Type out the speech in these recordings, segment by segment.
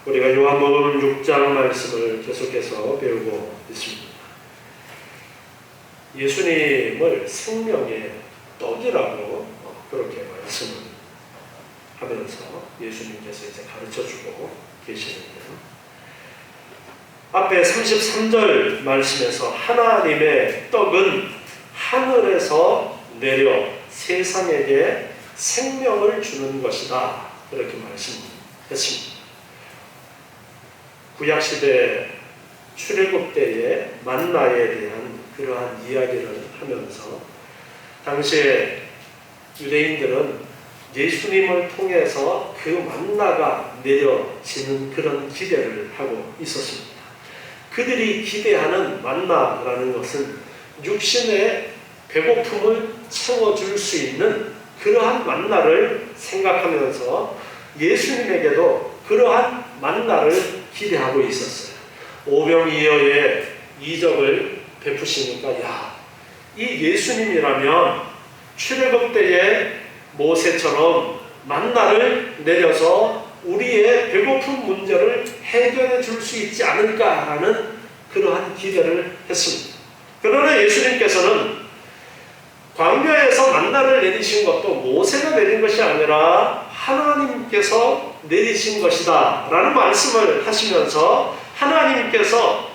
우리가 요한복음 6장 말씀을 계속해서 배우고 있습니다. 예수님을 생명의 떡이라고 그렇게 말씀을 하면서 예수님께서 이제 가르쳐주고 계시는데요. 앞에 33절 말씀에서 하나님의 떡은 하늘에서 내려 세상에게 생명을 주는 것이다, 그렇게 말씀했습니다. 구약시대 출애굽 때의 만나에 대한 그러한 이야기를 하면서 당시에 유대인들은 예수님을 통해서 그 만나가 내려지는 그런 기대를 하고 있었습니다. 그들이 기대하는 만나라는 것은 육신의 배고픔을 채워줄 수 있는 그러한 만나를 생각하면서 예수님에게도 그러한 만나를 기대하고 있었어요. 오병이어의 이적을 베푸시니까 이 예수님이라면 출애굽 때의 모세처럼 만나를 내려서 우리의 배고픈 문제를 해결해 줄 수 있지 않을까라는 그러한 기대를 했습니다. 그러나 예수님께서는 광야에서 만나를 내리신 것도 모세가 내린 것이 아니라 하나님께서 내리신 것이다 라는 말씀을 하시면서 하나님께서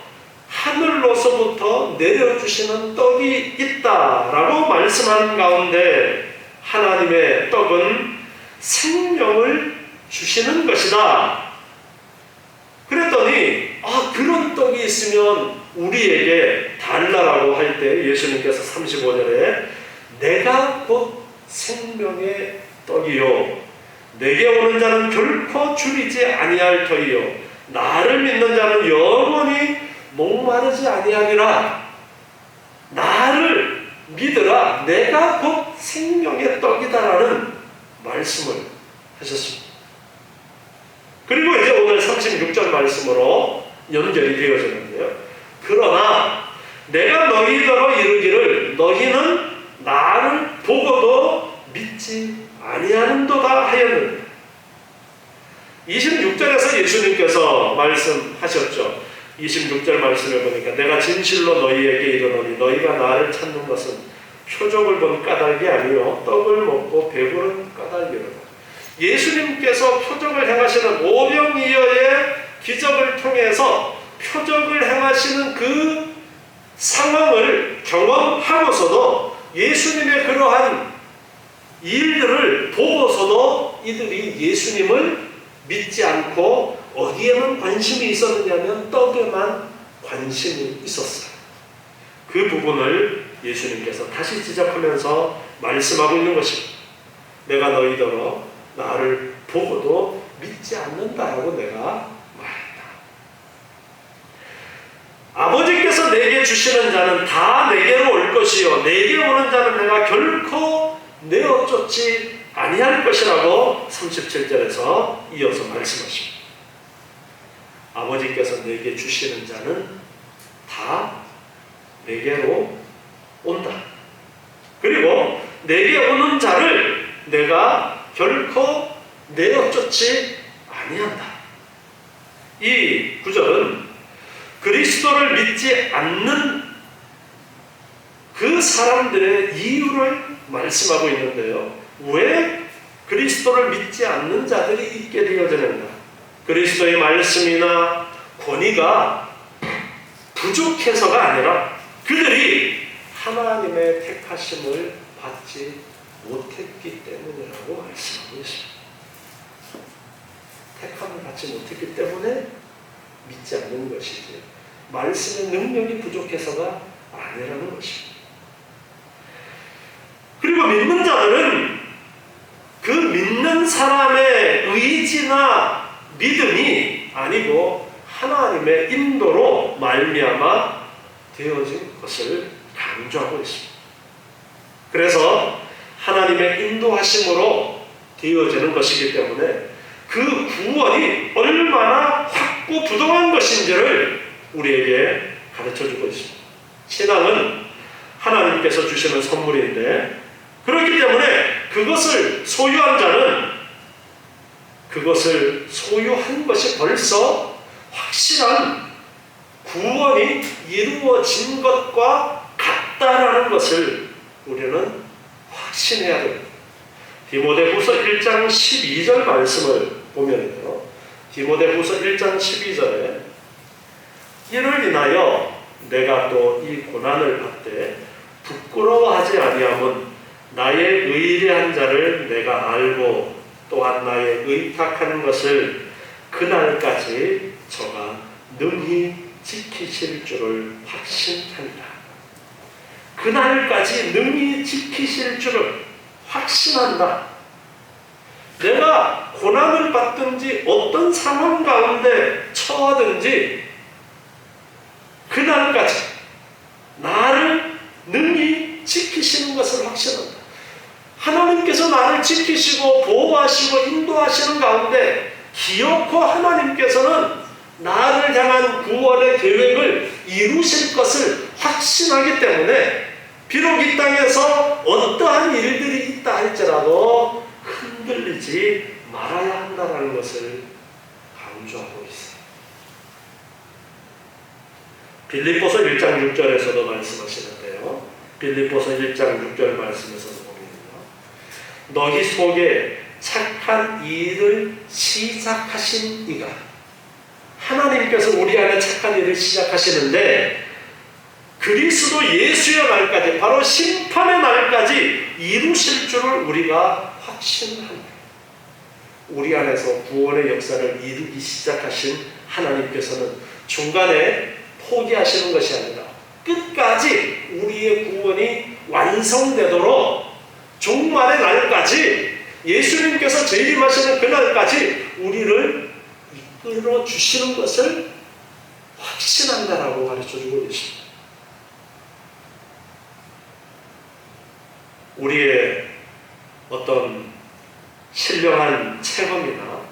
하늘로서부터 내려주시는 떡이 있다라고 말씀한 가운데 하나님의 떡은 생명을 주시는 것이다. 그랬더니 그런 떡이 있으면 우리에게 달라라고 할 때 예수님께서 35절에 내가 곧 생명의 떡이요 내게 오는 자는 결코 줄이지 아니할 터이요 나를 믿는 자는 영원히 목마르지 아니하리라. 나를 믿으라. 내가 곧 생명의 떡이다라는 말씀을 하셨습니다. 그리고 이제 오늘 36절 말씀으로 연결이 되어지는데요. 그러나 내가 너희더러 이르기를 너희는 나를 보고도 믿지 아니하는도다 하였는데 26절에서 예수님께서 말씀하셨죠. 26절 말씀을 보니까 내가 진실로 너희에게 이르노니 너희가 나를 찾는 것은 표적을 본 까닭이 아니요 떡을 먹고 배부른 까닭이로다. 예수님께서 표적을 행하시는 오병이어의 기적을 통해서 표적을 행하시는 그 상황을 경험하고서도 예수님의 그러한 일들을 보고서도 이들이 예수님을 믿지 않고 어디에만 관심이 있었느냐면 떡에만 관심이 있었어요. 그 부분을 예수님께서 다시 지적하면서 말씀하고 있는 것입니다. 내가 너희더러 나를 보고도 믿지 않는다라고 내가 말했다. 아버지께서 내게 주시는 자는 다 내게로 올 것이요 내게 오는 자는 내가 결코 내어 쫓지 아니할 것이라고 37절에서 이어서 말씀하십니다. 아버지께서 내게 주시는 자는 다 내게로 온다. 그리고 내게 오는 자를 내가 결코 내어 쫓지 아니한다. 이 구절은 그리스도를 믿지 않는 그 사람들의 이유를 말씀하고 있는데요. 왜 그리스도를 믿지 않는 자들이 있게 되어지는가? 그리스도의 말씀이나 권위가 부족해서가 아니라 그들이 하나님의 택하심을 받지 못했기 때문이라고 말씀하고 있습니다. 택함을 받지 못했기 때문에 믿지 않는 것이지 말씀의 능력이 부족해서가 아니라는 것입니다. 그리고 믿는 자들은 그 믿는 사람의 의지나 믿음이 아니고 하나님의 인도로 말미암아 되어진 것을 강조하고 있습니다. 그래서 하나님의 인도하심으로 되어지는 것이기 때문에 그 구원이 얼마나 확고부동한 것인지를 우리에게 가르쳐주고 있습니다. 신앙은 하나님께서 주시는 선물인데 그렇기 때문에 그것을 소유한 자는 그 그것을 소유한 것이 벌써 확실한 구원이 이루어진 것과 같다라는 것을 우리는 확신해야 됩니다. 디모데후서 1장 12절 말씀을 보면요, 디모데후서 1장 12절에 이를 인하여 내가 또 이 고난을 받되 부끄러워하지 아니함은 나의 의뢰한 자를 내가 알고 또한 나의 의탁하는 것을 그날까지 저가 능히 지키실 줄을 확신한다. 그날까지 능히 지키실 줄을 확신한다. 내가 고난을 받든지 어떤 상황 가운데 처하든지 그날까지 나를 능히 지키시는 것을 확신한다. 하나님께서 나를 지키시고 보호하시고 인도하시는 가운데 기어코 하나님께서는 나를 향한 구원의 계획을 이루실 것을 확신하기 때문에 비록 이 땅에서 어떠한 일들이 있다 할지라도 흔들리지 말아야 한다는 것을 강조하고 있습니다. 빌립보서 1장 6절에서도 말씀하시는데요. 빌립보서 1장 6절 말씀에서도 보면요, 너희 속에 착한 일을 시작하신 이가, 하나님께서 우리 안에 착한 일을 시작하시는데 그리스도 예수의 날까지, 바로 심판의 날까지 이루실 줄을 우리가 확신합니다. 우리 안에서 구원의 역사를 이루기 시작하신 하나님께서는 중간에 포기하시는 것이 아니라 끝까지 우리의 구원이 완성되도록 종말의 날까지, 예수님께서 재림하시는 그날까지 우리를 이끌어 주시는 것을 확신한다라고 가르쳐주고 계십니다. 우리의 어떤 신령한 체험이나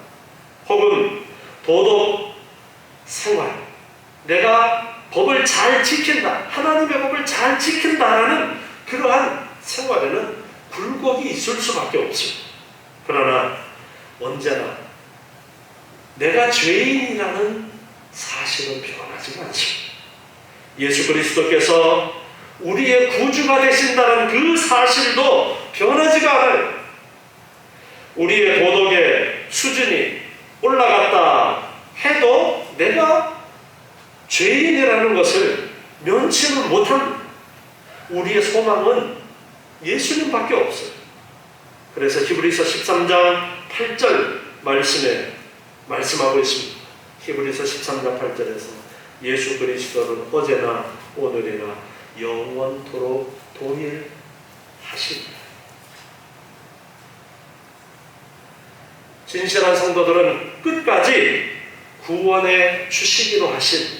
혹은 도덕 생활, 내가 법을 잘 지킨다, 하나님의 법을 잘 지킨다라는 그러한 생활에는 굴곡이 있을 수밖에 없습니다. 그러나 언제나 내가 죄인이라는 사실은 변하지 않습니다. 예수 그리스도께서 우리의 구주가 되신다는 그 사실도 변하지가 않아요. 우리의 도덕의 수준이 올라갔다 해도 내가 죄인이라는 것을 면치를 못합니다. 우리의 소망은 예수님밖에 없어요. 그래서 히브리서 13장 8절 말씀에 말씀하고 있습니다. 히브리서 13장 8절에서 예수 그리스도는 어제나 오늘이나 영원토록 동일하십니다. 진실한 성도들은 끝까지 구원의 주시기로 하신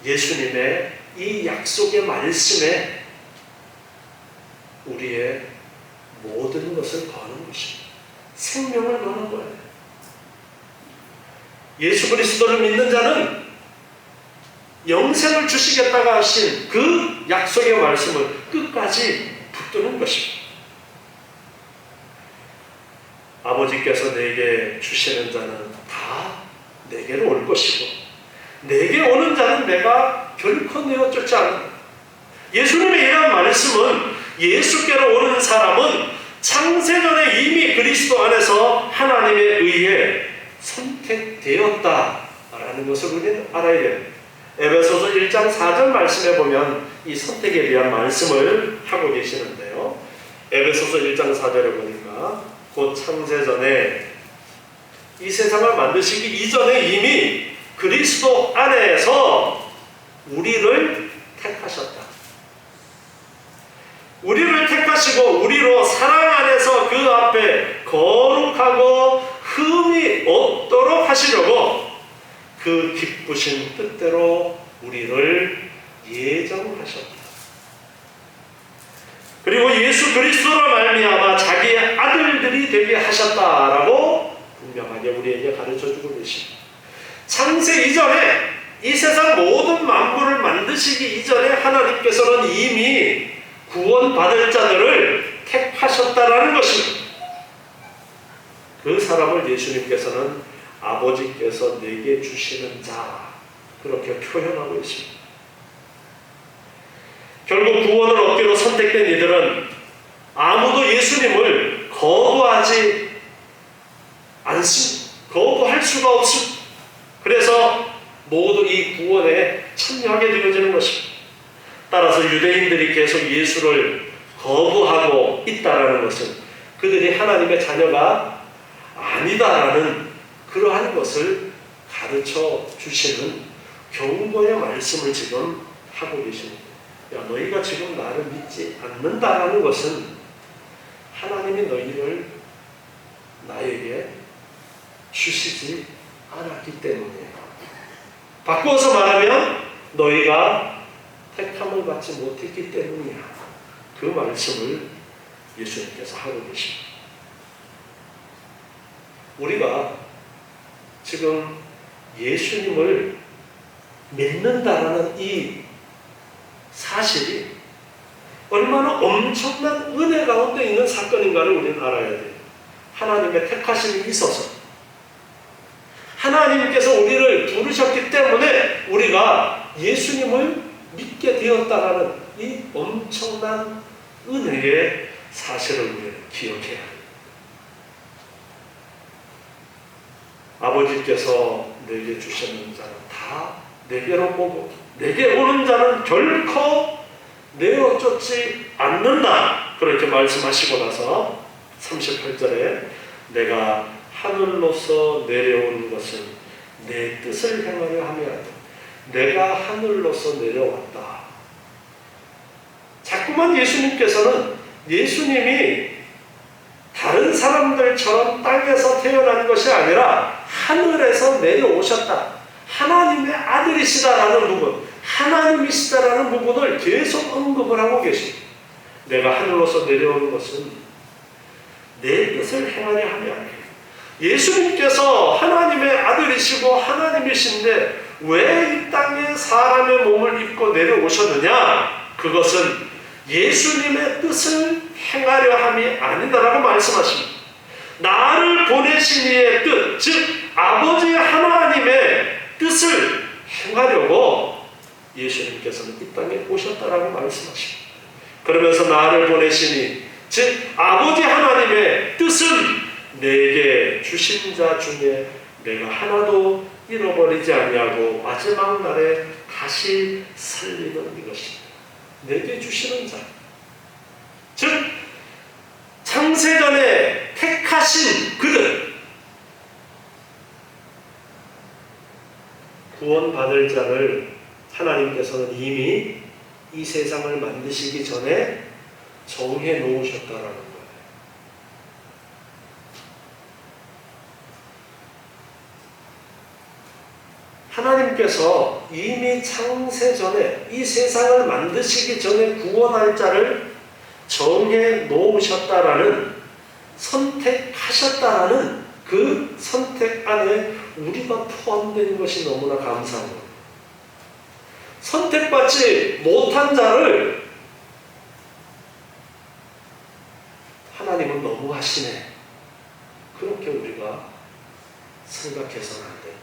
예수님의 이 약속의 말씀에 우리의 모든 것을 거는 것입니다. 생명을 거는 거예요. 예수 그리스도를 믿는 자는 영생을 주시겠다고 하신 그 약속의 말씀을 끝까지 붙드는 것입니다. 아버지께서 내게 주시는 자는 다 내게로 올 것이고 내게 오는 자는 내가 결코 내어쫓지 않는다. 예수님의 이러한 말씀은 예수께로 오는 사람은 창세전에 이미 그리스도 안에서 하나님에 의해 선택되었다라는 것을 우리는 알아야 됩니다. 에베소서 1장 4절 말씀에 보면 이 선택에 대한 말씀을 하고 계시는데요. 에베소서 1장 4절에 보니까 곧 창세전에 이 세상을 만드시기 이전에 이미 그리스도 안에서 우리를 택하셨다. 우리를 택하시고 우리로 사랑 안에서 그 앞에 거룩하고 흠이 없도록 하시려고 그 기쁘신 뜻대로 우리를 예정하셨다. 그리고 예수 그리스도로 말미암아 자기의 아들들이 되게 하셨다라고 분명하게 우리에게 가르쳐주고 계십니다. 창세 이전에 이 세상 모든 만물을 만드시기 이전에 하나님께서는 이미 구원받을 자들을 택하셨다라는 것입니다. 그 사람을 예수님께서는 아버지께서 내게 주시는 자, 그렇게 표현하고 있습니다. 결국 구원을 얻기로 선택된 이들은 아무도 예수님을 거부하지 않습니다. 거부할 수가 없습니다. 그래서 모두 이 구원에 참여하게 되어지는 것입니다. 따라서 유대인들이 계속 예수를 거부하고 있다는 것은 그들이 하나님의 자녀가 아니다라는 그러한 것을 가르쳐 주시는 경고의 말씀을 지금 하고 계십니다. 야, 너희가 지금 나를 믿지 않는다라는 것은 하나님이 너희를 나에게 주시지 않았기 때문이에요. 바꾸어서 말하면 너희가 택함을 받지 못했기 때문이야. 그 말씀을 예수님께서 하고 계십니다. 우리가 지금 예수님을 믿는다라는 이 사실이 얼마나 엄청난 은혜 가운데 있는 사건인가를 우리는 알아야 돼요. 하나님의 택하심이 있어서 하나님께서 우리를 부르셨기 때문에 우리가 예수님을 믿게 되었다라는 이 엄청난 은혜의 사실을 우리는 기억해야 합니다. 아버지께서 내게 주시는 자는 다 내게로 보고 내게 오는 자는 결코 내어 쫓지 않는다. 그렇게 말씀하시고 나서 38절에 내가 하늘로서 내려온 것은 내 뜻을 행하려 함이라. 내가 하늘로서 내려왔다. 자꾸만 예수님께서는 예수님이 다른 사람들처럼 땅에서 태어난 것이 아니라 하늘에서 내려오셨다. 하나님의 아들이시다라는 부분, 하나님이시다라는 부분을 계속 언급을 하고 계십니다. 내가 하늘로서 내려온 것은 내 뜻을 행하려 함이 아니에요. 예수님께서 하나님의 아들이시고 하나님이신데 왜 이 땅에 사람의 몸을 입고 내려오셨느냐? 그것은 예수님의 뜻을 행하려 함이 아니다라고 말씀하십니다. 나를 보내신 이의 뜻, 즉 아버지 하나님의 뜻을 행하려고 예수님께서는 이 땅에 오셨다라고 말씀하십니다. 그러면서 나를 보내시니, 즉 아버지 하나님의 뜻은 내게 주신 자 중에 내가 하나도 잃어버리지 아니하고 마지막 날에 다시 살리는 이것입니다. 내게 주시는 자, 즉 창세전에 택하신 그들, 구원받을 자를 하나님께서는 이미 이 세상을 만드시기 전에 정해 놓으셨다라는 거예요. 하나님께서 이미 창세전에 이 세상을 만드시기 전에 구원할 자를 정해 놓으셨다라는, 선택하셨다라는 그 선택 안에 우리가 포함된 것이 너무나 감사한 거예요. 선택받지 못한 자를 하나님은 너무하시네, 그렇게 우리가 생각해서는 안 됩니다.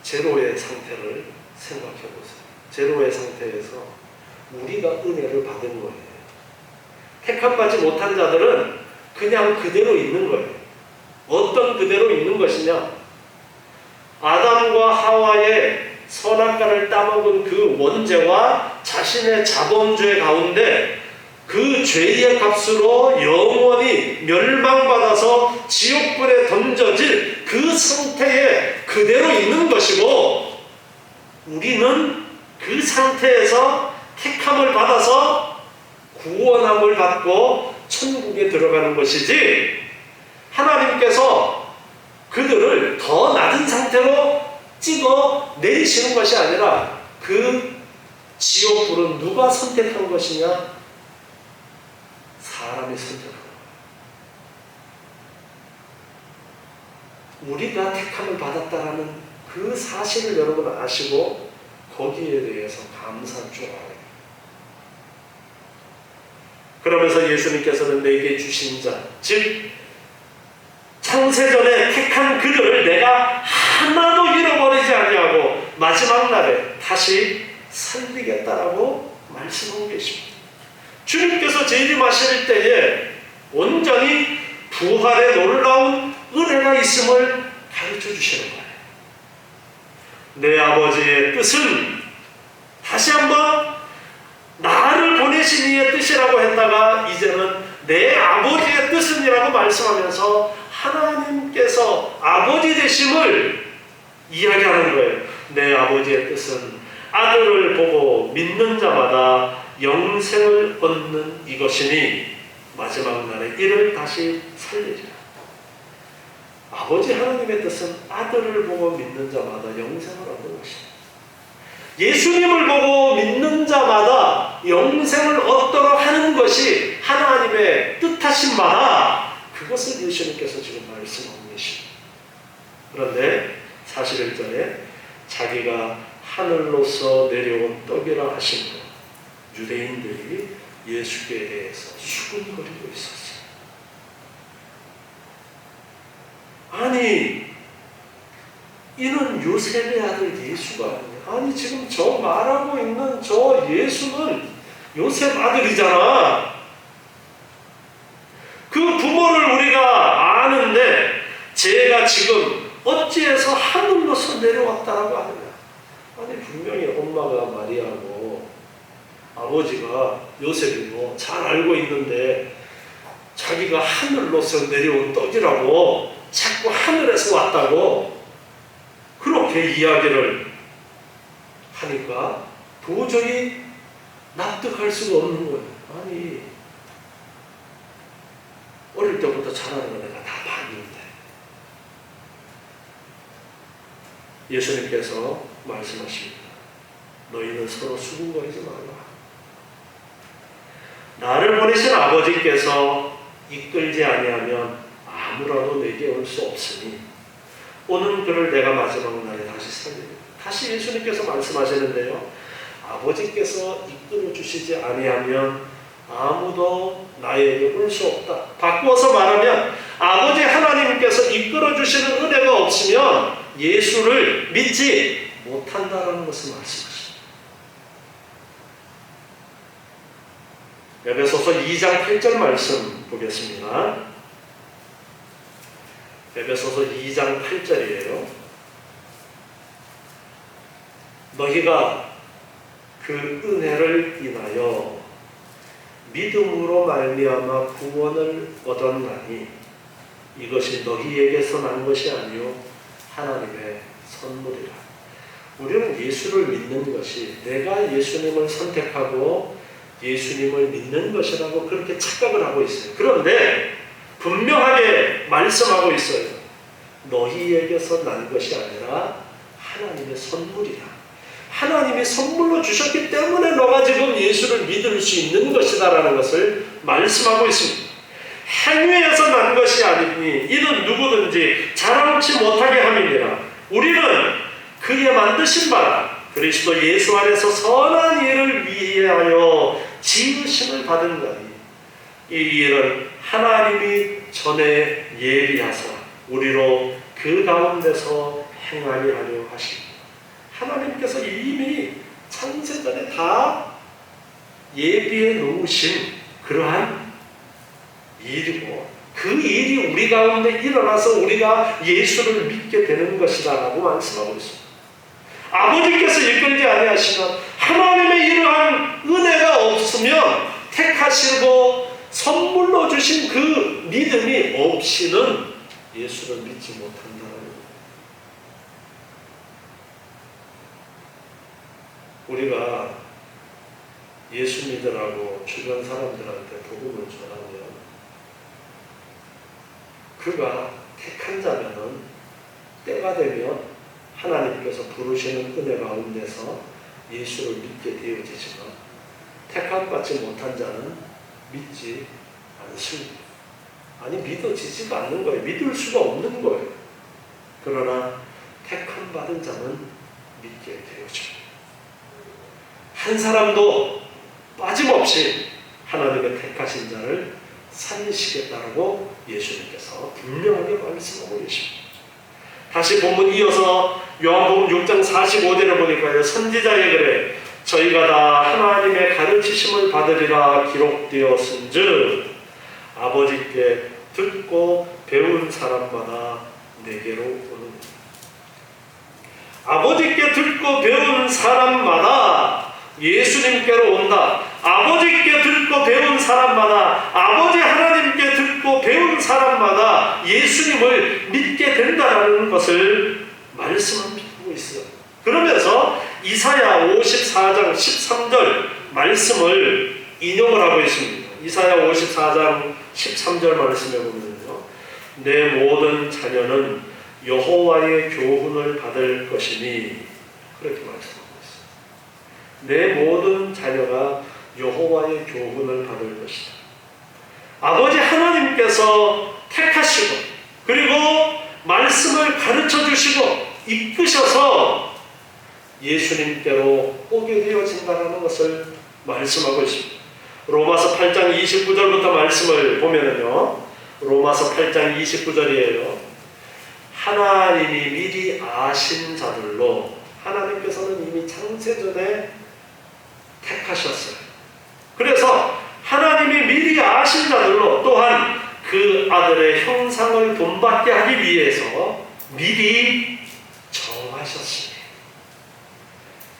제로의 상태를 생각해 보세요. 제로의 상태에서 우리가 은혜를 받은 거예요. 택함받지 못한 자들은 그냥 그대로 있는 거예요. 어떤 그대로 있는 것이냐? 아담과 하와의 선악과를 따먹은 그 원죄와 자신의 자범죄 가운데 그 죄의 값으로 영원히 멸망받아서 지옥불에 던져질 그 상태에 그대로 있는 것이고, 우리는 그 상태에서 택함을 받아서 구원함을 받고 천국에 들어가는 것이지, 하나님께서 그들을 더 낮은 상태로 찍어 내리시는 것이 아니라 그 지옥불은 누가 선택한 것이냐? 사람이 선택한 거예요. 우리가 택함을 받았다라는 그 사실을 여러분 아시고 거기에 대해서 감사할 줄 알아요. 그러면서 예수님께서는 내게 주신 자, 즉 창세전에 택한 그들을 내가 하나도 잃어버리지 아니하고 마지막 날에 다시 살리겠다라고 말씀하고 계십니다. 주님께서 재림하실 때에 온전히 부활의 놀라운 은혜가 있음을 가르쳐 주시는 거예요. 내 아버지의 뜻은 다시 한번 나를 보내신 이의 뜻이라고 했다가 이제는 내 아버지의 뜻은이라고 말씀하면서 하나님께서 아버지 되심을 이야기하는 거예요. 내 아버지의 뜻은 아들을 보고 믿는 자마다 영생을 얻는 이것이니 마지막 날에 이를 다시 살리리라. 아버지 하나님의 뜻은 아들을 보고 믿는 자마다 영생을 얻는 것입니다. 예수님을 보고 믿는 자마다 영생을 얻도록 하는 것이 하나님의 뜻하신 바다. 그것을 예수님께서 지금 말씀하고 계십니다. 그런데 41절에 자기가 하늘로서 내려온 떡이라 하신 것, 유대인들이 예수께 대해서 수군거리고 있었어요. 아니, 이는 요셉의 아들 예수가 아니냐. 아니, 지금 저 말하고 있는 저 예수는 요셉 아들이잖아. 그 부모를 우리가 아는데 제가 지금 어찌해서 하늘로서 내려왔다라고 하느냐. 아니, 분명히 엄마가 마리아고 아버지가 요셉이고 잘 알고 있는데 자기가 하늘로서 내려온 떡이라고 자꾸 하늘에서 왔다고 그렇게 이야기를 하니까 도저히 납득할 수가 없는 거예요. 아니, 어릴 때부터 자라는 거 내가 다 봤는데. 예수님께서 말씀하십니다. 너희는 서로 수군거리지 말라. 나를 보내신 아버지께서 이끌지 아니하면 아무라도 내게 올 수 없으니 오는 그를 내가 마지막 날에 다시 살리리라. 다시 예수님께서 말씀하시는데요. 아버지께서 이끌어 주시지 아니하면 아무도 나에게 올 수 없다. 바꾸어서 말하면 아버지 하나님께서 이끌어 주시는 은혜가 없으면 예수를 믿지 못한다라는 것을 말씀하십니다. 에베소서 2장 8절 말씀 보겠습니다. 에베소서 2장 8절이에요. 너희가 그 은혜를 인하여 믿음으로 말미암아 구원을 얻었나니 이것이 너희에게서 난 것이 아니요 하나님의 선물이라. 우리는 예수를 믿는 것이 내가 예수님을 선택하고 예수님을 믿는 것이라고 그렇게 착각을 하고 있어요. 그런데 분명하게 말씀하고 있어요. 너희에게서 난 것이 아니라 하나님의 선물이다. 하나님이 선물로 주셨기 때문에 너가 지금 예수를 믿을 수 있는 것이다라는 것을 말씀하고 있습니다. 행위에서 난 것이 아니니 이는 누구든지 자랑치 못하게 함이니라. 우리는 그의 만드신 바라 그리스도 예수 안에서 선한 일을 위하여 지으심을 받은 거니 이 일은 하나님이 전에 예비하사 우리로 그 가운데서 행하게 하려 하십니다. 하나님께서 이미 창세전에 다 예비해 놓으신 그러한 일이고 그 일이 우리 가운데 일어나서 우리가 예수를 믿게 되는 것이다 라고 말씀하고 있습니다. 아버지께서 이끌지 아니하시면 하나님의 이러한 은혜가 없으면 택하시고 선물로 주신 그 믿음이 없이는 예수를 믿지 못한다는 거예요. 우리가 예수 믿으라고 주변 사람들한테 복음을 전하면 그가 택한 자면은 때가 되면 하나님께서 부르시는 은혜 가운데서 예수를 믿게 되어지지만 택함받지 못한 자는 믿지 않습니다. 아니 믿어지지가 않는 거예요. 믿을 수가 없는 거예요. 그러나 택함받은 자는 믿게 되어집니다. 한 사람도 빠짐없이 하나님의 택하신 자를 살리시겠다라고 예수님께서 분명하게 말씀하고 계십니다. 다시 본문 이어서 요한복음 6장 45절을 보니까요. 선지자의 글에 저희가 다 하나님의 가르치심을 받으리라 기록되었은즉 아버지께 듣고 배운 사람마다 내게로 오는 아버지께 듣고 배운 사람마다 예수님께로 온다. 아버지께 듣고 배운 사람마다 아버지 하나님께 듣고 배운 사람마다 예수님을 믿게 된다는 것을 말씀하고 있어요. 그러면서 이사야 54장 13절 말씀을 인용을 하고 있습니다. 이사야 54장 13절 말씀에 보면요. 내 모든 자녀는 여호와의 교훈을 받을 것이니 그렇게 말씀하고 있습니다. 내 모든 자녀가 여호와의 교훈을 받을 것이다. 아버지 하나님께서 택하시고 그리고 말씀을 가르쳐 주시고 이끄셔서 예수님께로 오게 되어진다는 것을 말씀하고 있습니다. 로마서 8장 29절부터 말씀을 보면요. 로마서 8장 29절이에요. 하나님이 미리 아신 자들로 하나님께서는 이미 창세전에 택하셨어요. 그래서 하나님이 미리 아신 자들로 또한 그 아들의 형상을 본받게 하기 위해서 미리 정하셨습니다.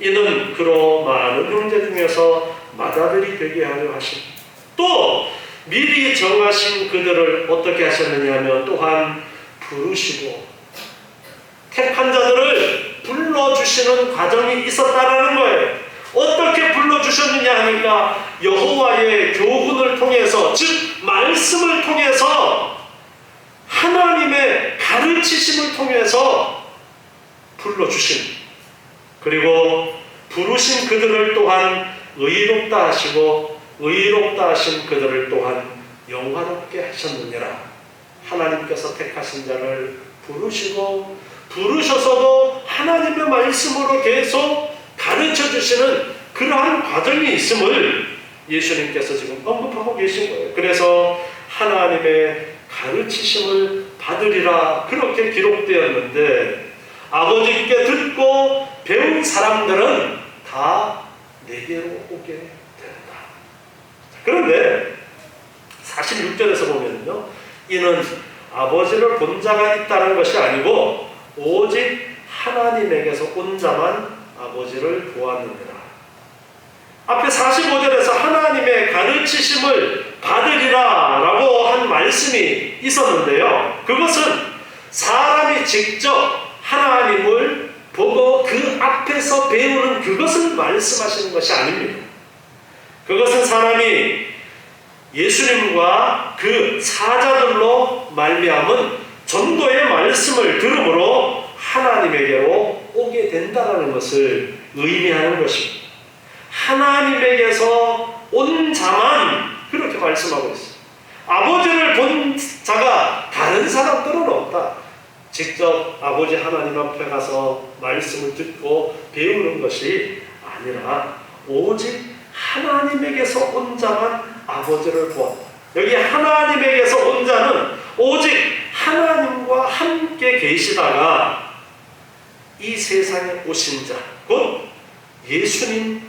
이는 그로 많은 형제 중에서 맏아들이 되게 하려 하십니다. 또 미리 정하신 그들을 어떻게 하셨느냐 하면 또한 부르시고 택한 자들을 불러주시는 과정이 있었다라는 거예요. 어떻게 불러주셨느냐 하니까 여호와의 교훈을 통해서 즉 말씀을 통해서 하나님의 가르치심을 통해서 불러주신 그리고 부르신 그들을 또한 의롭다 하시고 의롭다 하신 그들을 또한 영화롭게 하셨느니라. 하나님께서 택하신 자를 부르시고 부르셔서도 하나님의 말씀으로 계속 가르쳐 주시는 그러한 과정이 있음을 예수님께서 지금 언급하고 계신 거예요. 그래서 하나님의 가르치심을 받으리라 그렇게 기록되었는데 아버지께 듣고 배운 사람들은 다 내게로 오게 된다. 그런데 46절에서 보면요. 이는 아버지를 본 자가 있다는 것이 아니고 오직 하나님에게서 온 자만 아버지를 보았느니라. 앞에 45절에서 하나님의 가르치심을 받으리라 라고 한 말씀이 있었는데요. 그것은 사람이 직접 하나님을 보고 그 앞에서 배우는 그것을 말씀하시는 것이 아닙니다. 그것은 사람이 예수님과 그 사자들로 말미암은 전도의 말씀을 들음으로 하나님에게로 오게 된다는 것을 의미하는 것입니다. 하나님에게서 온 자만 그렇게 말씀하고 있어요. 아버지를 본 자가 다른 사람들은 없다. 직접 아버지 하나님 앞에 가서 말씀을 듣고 배우는 것이 아니라 오직 하나님에게서 온 자만 아버지를 보았다. 여기 하나님에게서 온 자는 오직 하나님과 함께 계시다가 이 세상에 오신 자, 곧 예수님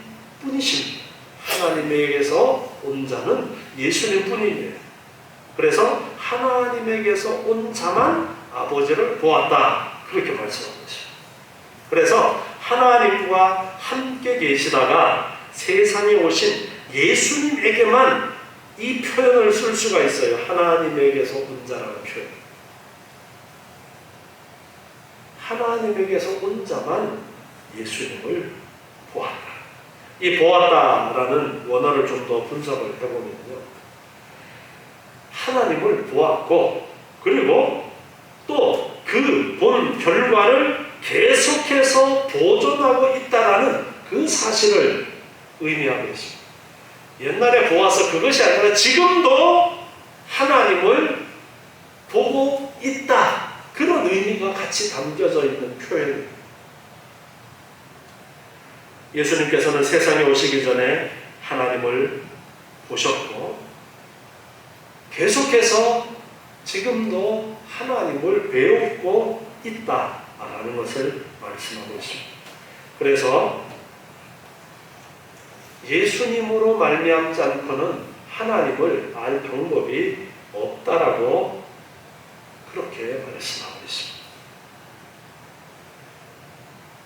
뿐이십니다. 하나님에게서 온 자는 예수님 뿐이에요. 그래서 하나님에게서 온 자만 아버지를 보았다. 그렇게 말씀하는 것이죠. 그래서 하나님과 함께 계시다가 세상에 오신 예수님에게만 이 표현을 쓸 수가 있어요. 하나님에게서 온 자라는 표현. 하나님에게서 온 자만 예수님을 보았다. 이 보았다라는 원어를 좀 더 분석을 해보면요. 하나님을 보았고 그리고 또 그 본 결과를 계속해서 보존하고 있다라는 그 사실을 의미하고 있습니다. 옛날에 보아서 그것이 아니라 지금도 하나님을 보고 있다. 그런 의미가 같이 담겨져 있는 표현입니다. 예수님께서는 세상에 오시기 전에 하나님을 보셨고 계속해서 지금도 하나님을 배우고 있다라는 것을 말씀하고 있습니다. 그래서 예수님으로 말미암지 않고는 하나님을 알 방법이 없다라고 그렇게 말씀하고 있습니다.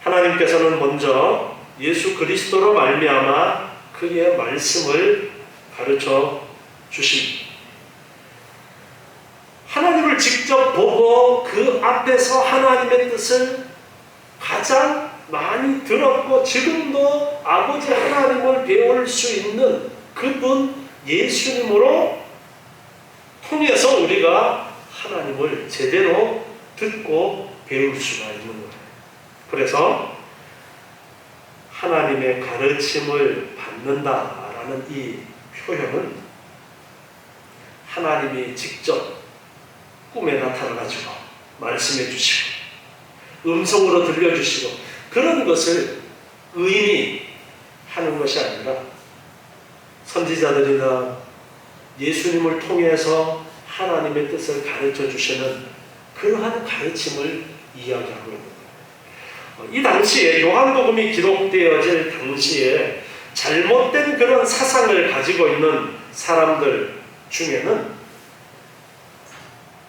하나님께서는 먼저 예수 그리스도로 말미암아 그의 말씀을 가르쳐 주십니다. 하나님을 직접 보고 그 앞에서 하나님의 뜻을 가장 많이 들었고 지금도 아버지 하나님을 배울 수 있는 그분 예수님으로 통해서 우리가 하나님을 제대로 듣고 배울 수가 있는 거예요. 그래서 하나님의 가르침을 받는다라는 이 표현은 하나님이 직접 꿈에 나타나가지고 말씀해 주시고 음성으로 들려주시고 그런 것을 의미하는 것이 아니라 선지자들이나 예수님을 통해서 하나님의 뜻을 가르쳐 주시는 그러한 가르침을 이야기하고 있는 거예요. 이 당시에 요한복음이 기록되어질 당시에 잘못된 그런 사상을 가지고 있는 사람들 중에는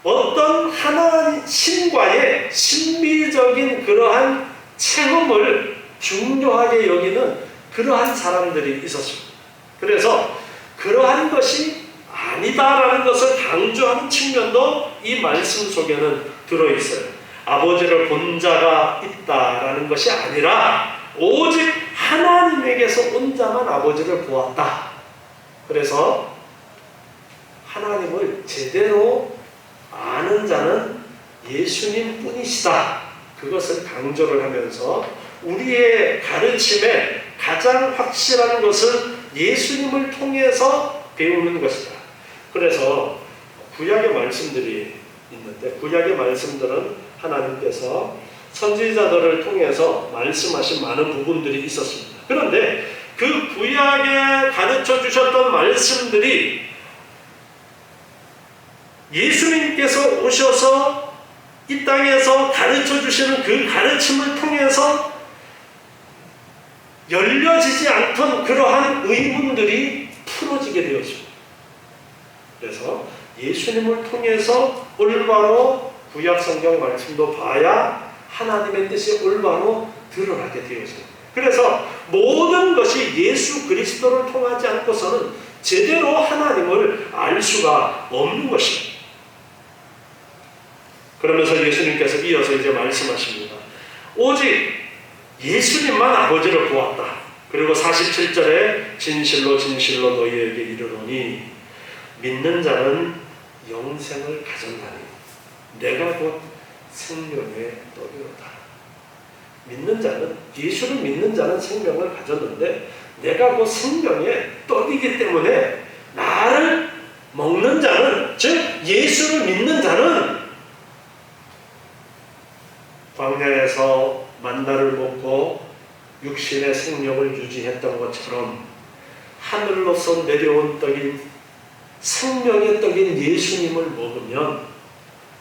어떤 하나님 신과의 신비적인 그러한 체험을 중요하게 여기는 그러한 사람들이 있었습니다. 그래서 그러한 것이 아니다라는 것을 강조하는 측면도 이 말씀 속에는 들어있어요. 아버지를 본 자가 있다라는 것이 아니라 오직 하나님에게서 온 자만 아버지를 보았다. 그래서 하나님을 제대로 아는 자는 예수님 뿐이시다. 그것을 강조를 하면서 우리의 가르침에 가장 확실한 것은 예수님을 통해서 배우는 것이다. 그래서 구약의 말씀들이 있는데 구약의 말씀들은 하나님께서 선지자들을 통해서 말씀하신 많은 부분들이 있었습니다. 그런데 그 구약에 가르쳐 주셨던 말씀들이 예수님께서 오셔서 이 땅에서 가르쳐 주시는 그 가르침을 통해서 열려지지 않던 그러한 의문들이 풀어지게 되었습니다. 그래서 예수님을 통해서 올바로 구약 성경 말씀도 봐야 하나님의 뜻이 올바로 드러나게 되었습니다. 그래서 모든 것이 예수 그리스도를 통하지 않고서는 제대로 하나님을 알 수가 없는 것입니다. 그러면서 예수님께서 이어서 이제 말씀하십니다. 오직 예수님만 아버지를 보았다. 그리고 47절에 진실로 진실로 너희에게 이르노니 믿는 자는 영생을 가졌나니 내가 곧 생명의 떡이로다. 믿는 자는 예수를 믿는 자는 생명을 가졌는데 내가 곧 생명의 떡이기 때문에 나를 먹는 자는 즉 예수를 믿는 자는 광야에서 만나를 먹고 육신의 생명을 유지했던 것처럼 하늘로서 내려온 떡인 생명의 떡인 예수님을 먹으면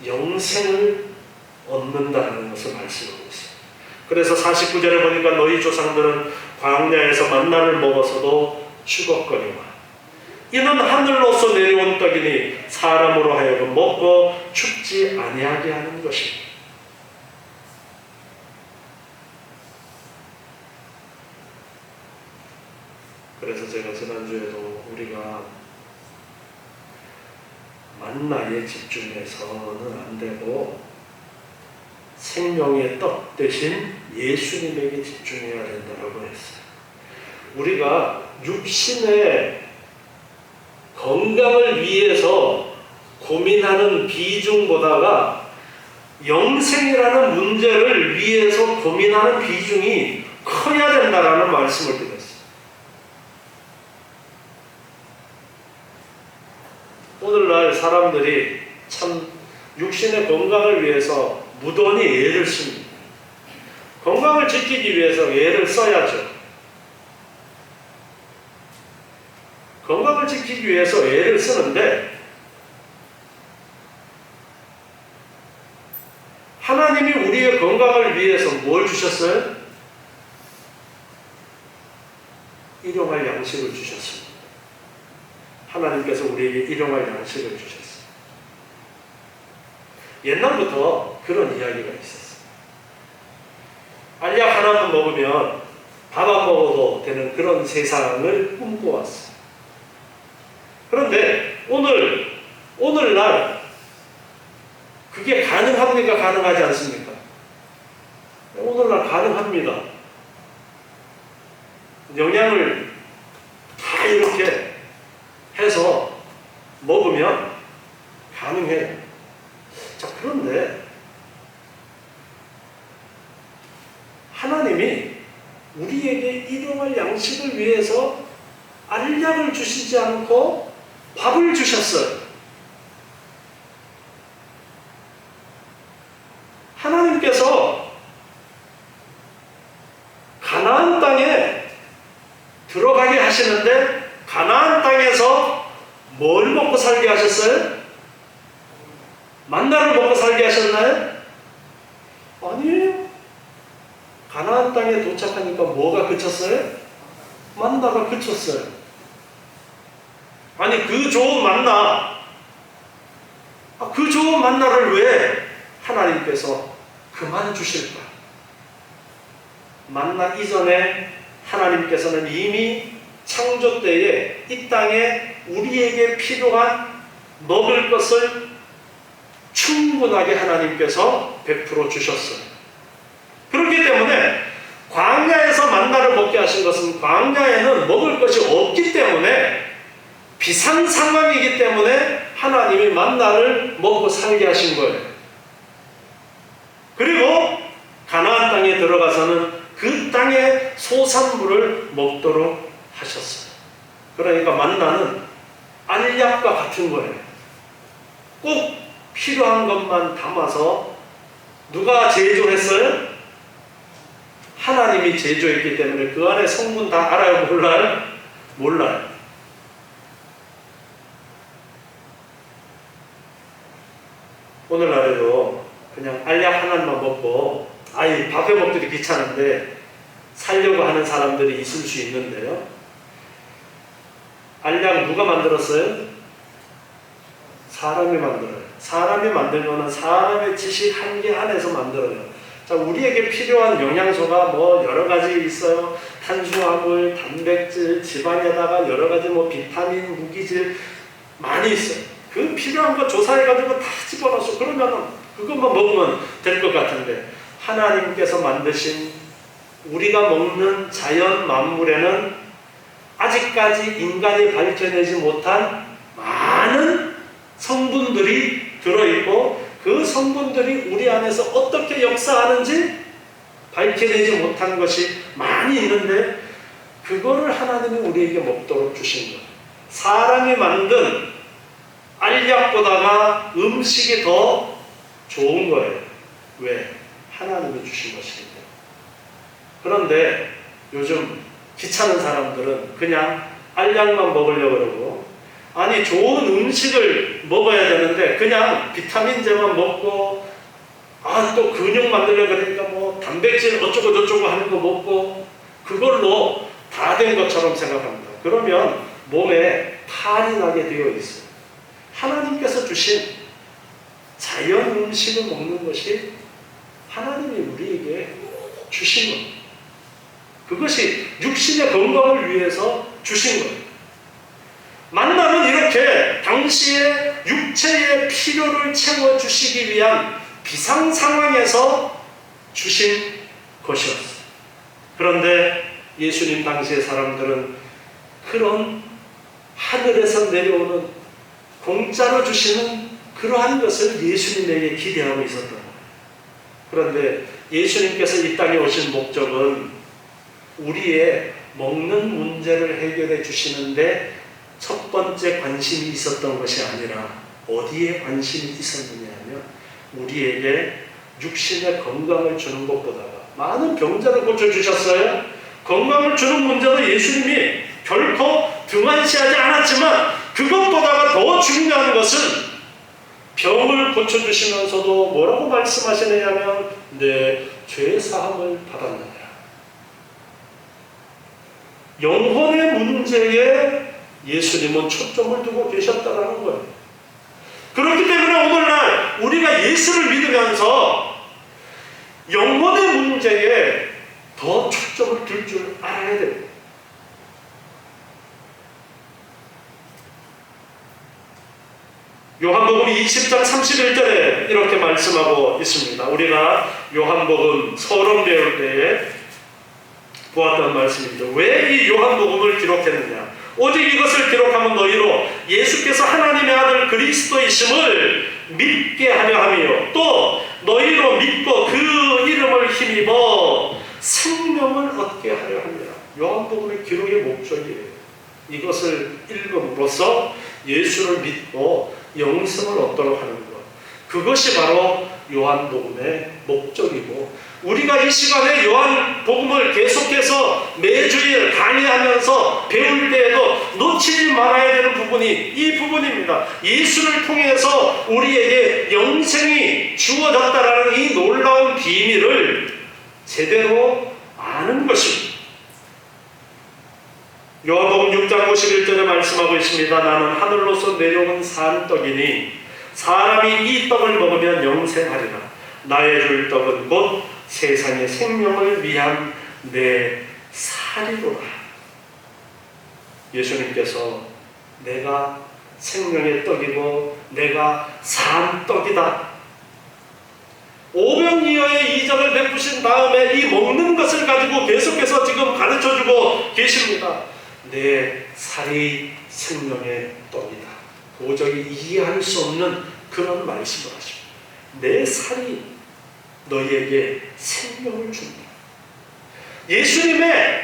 영생을 얻는다는 것을 말씀하고 있습니다. 그래서 49절에 보니까 너희 조상들은 광야에서 만나를 먹어서도 죽었거니와 이는 하늘로서 내려온 떡이니 사람으로 하여금 먹고 죽지 아니하게 하는 것입니다. 그래서 제가 지난주에도 우리가 만나에 집중해서는 안 되고 생명의 떡 대신 예수님에게 집중해야 된다고 했어요. 우리가 육신의 건강을 위해서 고민하는 비중보다가 영생이라는 문제를 위해서 고민하는 비중이 커야 된다라는 말씀을 드렸어요. 오늘날 사람들이 참 육신의 건강을 위해서 무던히 애를 씁니다. 건강을 지키기 위해서 애를 써야죠. 건강을 지키기 위해서 애를 쓰는데 하나님이 우리의 건강을 위해서 뭘 주셨어요? 일용할 양식을 주셨습니다. 하나님께서 우리에게 일용할 양식을 주셨어요. 옛날부터 그런 이야기가 있었어요. 알약 하나만 먹으면 밥 안 먹어도 되는 그런 세상을 꿈꿔왔어요. 그런데 오늘날 그게 가능합니까? 가능하지 않습니까? 오늘날 가능합니다. 영양을 다 이렇게 해서 먹으면 가능해요. 자, 그런데 하나님이 우리에게 일용할 양식을 위해서 알약을 주시지 않고 밥을 주셨어요. 하나님께서 가나안 땅에 들어가게 하시는데 가나안 땅에서 뭘 먹고 살게 하셨어요? 만나를 먹고 살게 하셨나요? 아니에요. 가나안 땅에 도착하니까 뭐가 그쳤어요? 만나가 그쳤어요. 아니 그 좋은 만나, 그 좋은 만나를 왜 하나님께서 그만 주실까? 만나 이전에 하나님께서는 이미 창조 때에 이 땅에 우리에게 필요한 먹을 것을 충분하게 하나님께서 베풀어 주셨어요. 그렇기 때문에 광야에서 만나를 먹게 하신 것은 광야에는 먹을 것이 없기 때문에 비상 상황이기 때문에 하나님이 만나를 먹고 살게 하신 거예요. 그리고 가나안 땅에 들어가서는 그 땅의 소산물을 먹도록 하셨어요. 그러니까 만나는 알약과 같은 거예요. 꼭 필요한 것만 담아서 누가 제조했어요? 하나님이 제조했기 때문에 그 안에 성분 다 알아요? 몰라요? 몰라요. 오늘날에도 그냥 알약 하나만 먹고 밥해 먹기도 귀찮은데 살려고 하는 사람들이 있을 수 있는데요. 알약 누가 만들었어요? 사람이 만들어요. 사람이 만든 거는 사람의 지식 한계 안에서 만들어요. 자, 우리에게 필요한 영양소가 여러 가지 있어요. 탄수화물, 단백질, 지방에다가 여러 가지 비타민, 무기질 많이 있어요. 그 필요한 거 조사해가지고 다 집어넣어서 그러면 그것만 먹으면 될 것 같은데 하나님께서 만드신 우리가 먹는 자연 만물에는 아직까지 인간이 밝혀내지 못한 많은 성분들이 들어있고 그 성분들이 우리 안에서 어떻게 역사하는지 밝혀내지 못한 것이 많이 있는데 그거를 하나님이 우리에게 먹도록 주신 거예요. 사람이 만든 알약보다가 음식이 더 좋은 거예요. 왜? 하나님이 주신 것이기 때문에. 그런데 요즘 귀찮은 사람들은 그냥 알약만 먹으려고 그러고 아니 좋은 음식을 먹어야 되는데 그냥 비타민제만 먹고 또 근육 만들려고 그러니까 단백질 어쩌고 저쩌고 하는 거 먹고 그걸로 다 된 것처럼 생각합니다. 그러면 몸에 탈이 나게 되어 있어요. 하나님께서 주신 자연 음식을 먹는 것이 하나님이 우리에게 주신 것. 그것이 육신의 건강을 위해서 주신 것. 만나는 이렇게 당시의 육체의 필요를 채워주시기 위한 비상 상황에서 주신 것이었어요. 그런데 예수님 당시의 사람들은 그런 하늘에서 내려오는 공짜로 주시는 그러한 것을 예수님에게 기대하고 있었던 거예요. 그런데 예수님께서 이 땅에 오신 목적은 우리의 먹는 문제를 해결해 주시는데 첫 번째 관심이 있었던 것이 아니라 어디에 관심이 있었느냐 하면 우리에게 육신의 건강을 주는 것보다가 많은 병자를 고쳐주셨어요. 건강을 주는 문제도 예수님이 결코 등한시하지 않았지만 그것보다가 더 중요한 것은 병을 고쳐주시면서도 뭐라고 말씀하시느냐면 내 죄사함을 받았느냐. 영혼의 문제에 예수님은 초점을 두고 계셨다는 거예요. 그렇기 때문에 오늘날 우리가 예수를 믿으면서 영혼의 문제에 더 초점을 둘 줄 알아야 됩니다. 요한복음 20장 31절에 이렇게 말씀하고 있습니다. 우리가 요한복음 서론 배울 때에 보았던 말씀입니다. 왜 이 요한복음을 기록했느냐? 오직 이것을 기록하면 너희로 예수께서 하나님의 아들 그리스도이심을 믿게 하려 함이요 또 너희로 믿고 그 이름을 힘입어 생명을 얻게 하려 함이라. 요한복음의 기록의 목적이에요. 이것을 읽음으로써 예수를 믿고 영생을 얻도록 하는 것, 그것이 바로 요한복음의 목적이고, 우리가 이 시간에 요한복음을 계속해서 매주일 강의하면서 배울 때에도 놓치지 말아야 되는 부분이 이 부분입니다. 예수를 통해서 우리에게 영생이 주어졌다라는 이 놀라운 비밀을 제대로 아는 것입니다. 요한복음 6장 51절에 말씀하고 있습니다. 나는 하늘로서 내려온 산 떡이니 사람이 이 떡을 먹으면 영생하리라. 나의 줄 떡은 곧 세상의 생명을 위한 내 살이로라. 예수님께서 내가 생명의 떡이고 내가 산 떡이다. 오병이어의 이적을 베푸신 다음에 이 먹는 것을 가지고 계속해서 지금 가르쳐주고 계십니다. 내 살이 생명의 떡이다. 도저히 이해할 수 없는 그런 말씀을 하십니다. 내 살이 너희에게 생명을 줍니다. 예수님의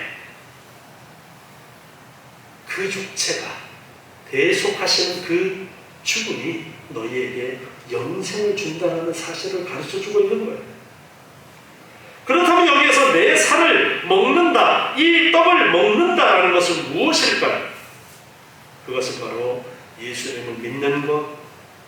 그 육체가 대속하시는 그 죽음이 너희에게 영생을 준다는 사실을 가르쳐주고 있는 거예요. 그렇다면 여기에서 내 살을 먹는다, 이 떡을 먹는다라는 것은 무엇일까요? 그것은 바로 예수님을 믿는 것,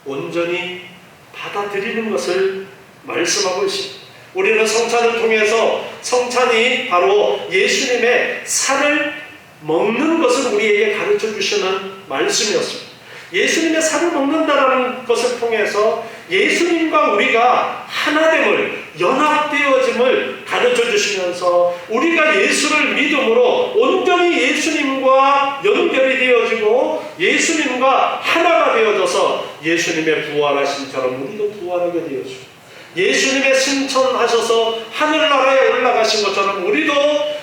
온전히 받아들이는 것을 말씀하고 있습니다. 우리는 성찬을 통해서 성찬이 바로 예수님의 살을 먹는 것을 우리에게 가르쳐 주시는 말씀이었습니다. 예수님의 살을 먹는다라는 것을 통해서 예수님과 우리가 하나됨을, 연합되어짐을 가르쳐 주시면서 우리가 예수를 믿음으로 온전히 예수님과 연결이 되어지고 예수님과 하나가 되어져서 예수님의 부활하심처럼 우리도 부활하게 되어지고, 예수님의 승천하셔서 하늘나라에 올라가신 것처럼 우리도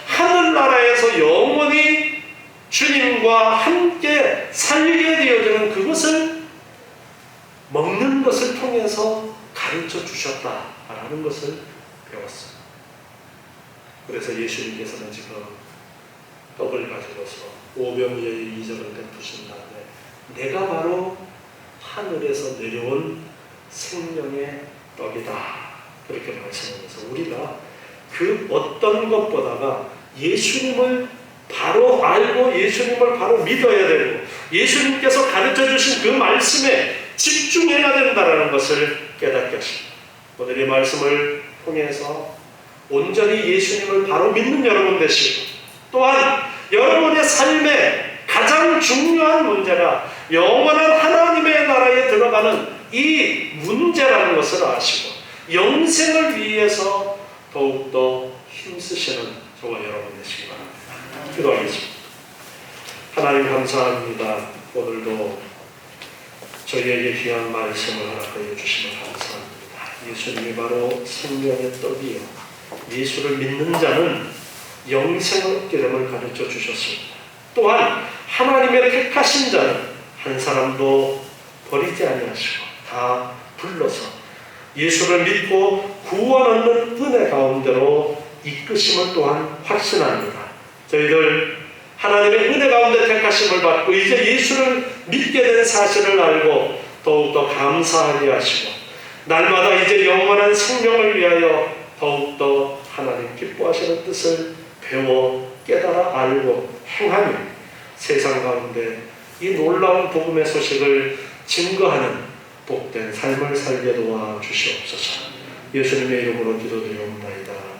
하늘나라에서 영원히 주님과 함께 살게 되어지는 그것을 먹는 것을 통해서 가르쳐 주셨다라는 것을 배웠어요. 그래서 예수님께서는 지금 떡을 가지고서 오병이어의 이적을 베푸신 다음에 내가 바로 하늘에서 내려온 생명의 떡이다, 그렇게 말씀하면서 우리가 그 어떤 것보다가 예수님을 바로 알고 예수님을 바로 믿어야 되고 예수님께서 가르쳐 주신 그 말씀에 집중해야 된다는 것을 깨닫게 하십니다. 오늘 이 말씀을 통해서 온전히 예수님을 바로 믿는 여러분 되시고, 또한 여러분의 삶에 가장 중요한 문제가 영원한 하나님의 나라에 들어가는 이 문제라는 것을 아시고 영생을 위해서 더욱더 힘쓰시는 저와 여러분 되시기 바랍니다. 기도하겠습니다. 하나님 감사합니다. 오늘도 저희에게 귀한 말씀을 허락하여 주시면 감사합니다. 예수님이 바로 생명의 떡이요 예수를 믿는 자는 영생을 얻게 됨을 가르쳐 주셨습니다. 또한 하나님의 택하신 자는 한 사람도 버리지 아니하시고 다 불러서 예수를 믿고 구원 얻는 은혜 가운데로 이끄심을 또한 확신합니다. 저희들 하나님의 은혜 가운데 택하심을 받고 이제 예수를 믿게 된 사실을 알고 더욱더 감사하게 하시고 날마다 이제 영원한 생명을 위하여 더욱더 하나님 기뻐하시는 뜻을 배워 깨달아 알고 행하며 세상 가운데 이 놀라운 복음의 소식을 증거하는 복된 삶을 살게 도와 주시옵소서. 예수님의 이름으로 기도드리옵나이다.